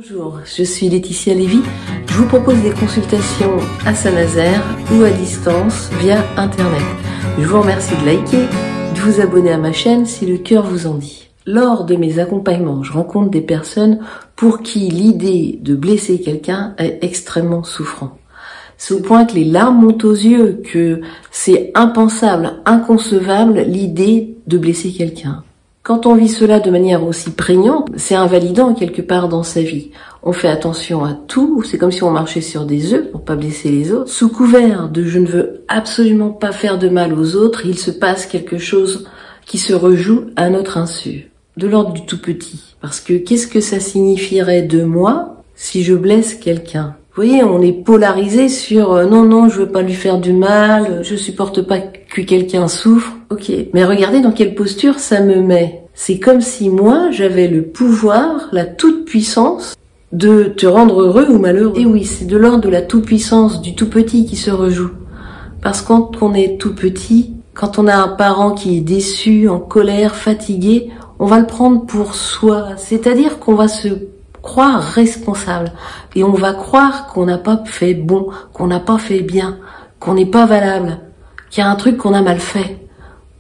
Bonjour, je suis Laetitia Lévy. Je vous propose des consultations à Saint-Nazaire ou à distance via Internet. Je vous remercie de liker, de vous abonner à ma chaîne si le cœur vous en dit. Lors de mes accompagnements, je rencontre des personnes pour qui l'idée de blesser quelqu'un est extrêmement souffrant. C'est au point que les larmes montent aux yeux, que c'est impensable, inconcevable l'idée de blesser quelqu'un. Quand on vit cela de manière aussi prégnante, c'est invalidant quelque part dans sa vie. On fait attention à tout, c'est comme si on marchait sur des œufs pour pas blesser les autres. Sous couvert de je ne veux absolument pas faire de mal aux autres, il se passe quelque chose qui se rejoue à notre insu. De l'ordre du tout petit. Parce que qu'est-ce que ça signifierait de moi si je blesse quelqu'un ? Vous voyez, on est polarisé sur non, je veux pas lui faire du mal, je supporte pas que quelqu'un souffre. Ok, mais regardez dans quelle posture ça me met. C'est comme si moi, j'avais le pouvoir, la toute-puissance de te rendre heureux ou malheureux. Et oui, c'est de l'ordre de la toute-puissance du tout petit qui se rejoue. Parce que quand on est tout petit, quand on a un parent qui est déçu, en colère, fatigué, on va le prendre pour soi. C'est-à-dire qu'on va se croire responsable et on va croire qu'on n'a pas fait bon, qu'on n'a pas fait bien, qu'on n'est pas valable, qu'il y a un truc qu'on a mal fait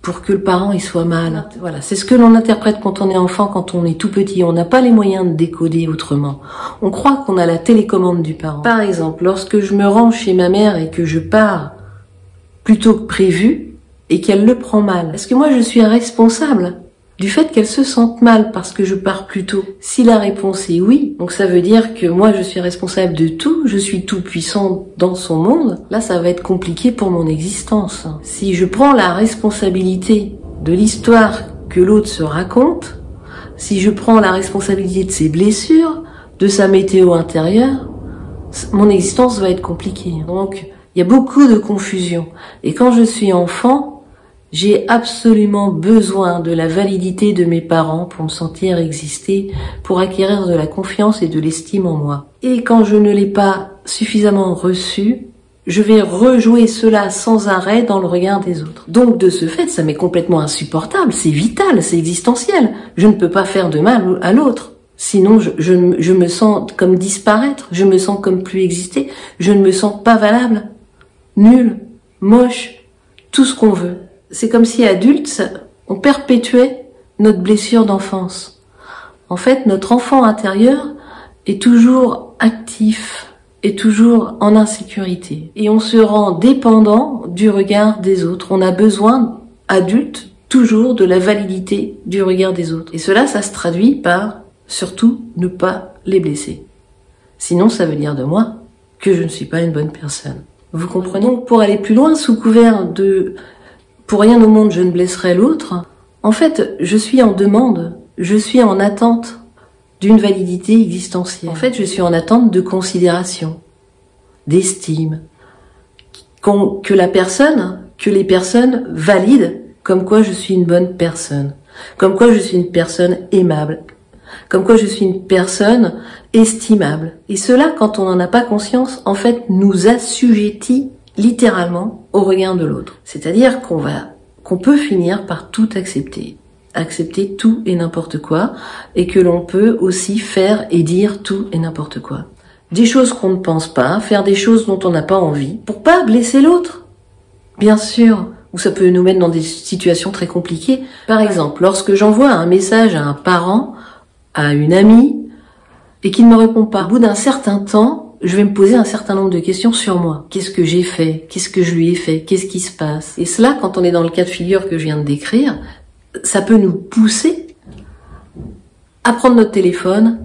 pour que le parent il soit mal. Voilà, c'est ce que l'on interprète quand on est enfant, quand on est tout petit. On n'a pas les moyens de décoder autrement. On croit qu'on a la télécommande du parent. Par exemple, lorsque je me rends chez ma mère et que je pars plus tôt que prévu et qu'elle le prend mal, est-ce que moi je suis responsable du fait qu'elle se sente mal parce que je pars plus tôt? Si la réponse est oui, donc ça veut dire que moi je suis responsable de tout, je suis tout puissant dans son monde, là ça va être compliqué pour mon existence. Si je prends la responsabilité de l'histoire que l'autre se raconte, si je prends la responsabilité de ses blessures, de sa météo intérieure, mon existence va être compliquée. Donc il y a beaucoup de confusion. Et quand je suis enfant, j'ai absolument besoin de la validité de mes parents pour me sentir exister, pour acquérir de la confiance et de l'estime en moi. Et quand je ne l'ai pas suffisamment reçu, je vais rejouer cela sans arrêt dans le regard des autres. Donc de ce fait, ça m'est complètement insupportable, c'est vital, c'est existentiel. Je ne peux pas faire de mal à l'autre. Sinon, je me sens comme disparaître, je me sens comme plus exister, je ne me sens pas valable, nul, moche, tout ce qu'on veut. C'est comme si adultes, on perpétuait notre blessure d'enfance. En fait, notre enfant intérieur est toujours actif, est toujours en insécurité. Et on se rend dépendant du regard des autres. On a besoin, adultes, toujours de la validité du regard des autres. Et cela, ça se traduit par, surtout, ne pas les blesser. Sinon, ça veut dire de moi que je ne suis pas une bonne personne. Vous comprenez? Donc, pour aller plus loin, sous couvert de pour rien au monde je ne blesserai l'autre, en fait, je suis en demande, je suis en attente d'une validité existentielle. En fait, je suis en attente de considération, d'estime, que les personnes valident comme quoi je suis une bonne personne, comme quoi je suis une personne aimable, comme quoi je suis une personne estimable. Et cela, quand on n'en a pas conscience, en fait, nous assujettit littéralement au regard de l'autre. C'est-à-dire qu'on peut finir par tout accepter. Accepter tout et n'importe quoi, et que l'on peut aussi faire et dire tout et n'importe quoi. Des choses qu'on ne pense pas, faire des choses dont on n'a pas envie, pour pas blesser l'autre. Bien sûr, ou ça peut nous mettre dans des situations très compliquées. Par exemple, lorsque j'envoie un message à un parent, à une amie, et qu'il ne me répond pas, au bout d'un certain temps, je vais me poser un certain nombre de questions sur moi. Qu'est-ce que j'ai fait? Qu'est-ce que je lui ai fait? Qu'est-ce qui se passe? Et cela, quand on est dans le cas de figure que je viens de décrire, ça peut nous pousser à prendre notre téléphone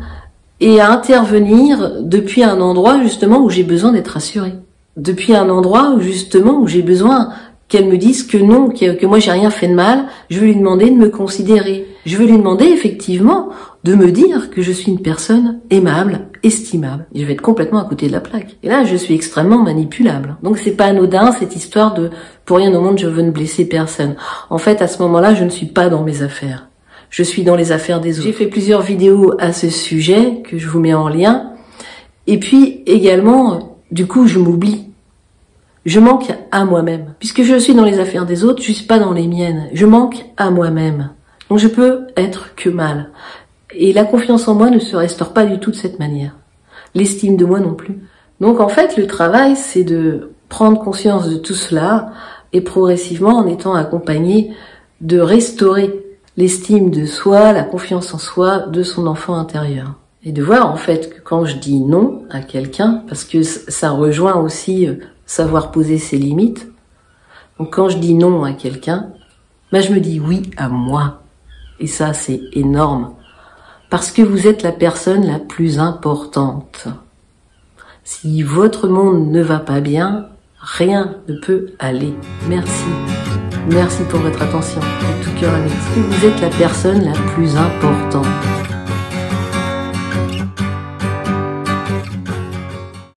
et à intervenir depuis un endroit justement où j'ai besoin d'être rassurée. Depuis un endroit où justement où j'ai besoin qu'elle me dise que non, que moi j'ai rien fait de mal, je veux lui demander de me considérer. Je veux lui demander effectivement de me dire que je suis une personne aimable, estimable. Je vais être complètement à côté de la plaque. Et là, je suis extrêmement manipulable. Donc c'est pas anodin cette histoire de pour rien au monde je veux ne blesser personne. En fait, à ce moment-là, je ne suis pas dans mes affaires. Je suis dans les affaires des autres. J'ai fait plusieurs vidéos à ce sujet que je vous mets en lien. Et puis également, du coup, je m'oublie. Je manque à moi-même. Puisque je suis dans les affaires des autres, je suis pas dans les miennes. Je manque à moi-même. Donc je peux être que mal. Et la confiance en moi ne se restaure pas du tout de cette manière. L'estime de moi non plus. Donc en fait, le travail, c'est de prendre conscience de tout cela et progressivement, en étant accompagné, de restaurer l'estime de soi, la confiance en soi de son enfant intérieur. Et de voir en fait que quand je dis non à quelqu'un, parce que ça rejoint aussi savoir poser ses limites, donc quand je dis non à quelqu'un, je me dis oui à moi. Et ça, c'est énorme. Parce que vous êtes la personne la plus importante. Si votre monde ne va pas bien, rien ne peut aller. Merci. Merci pour votre attention. De tout cœur avec vous. Vous êtes la personne la plus importante.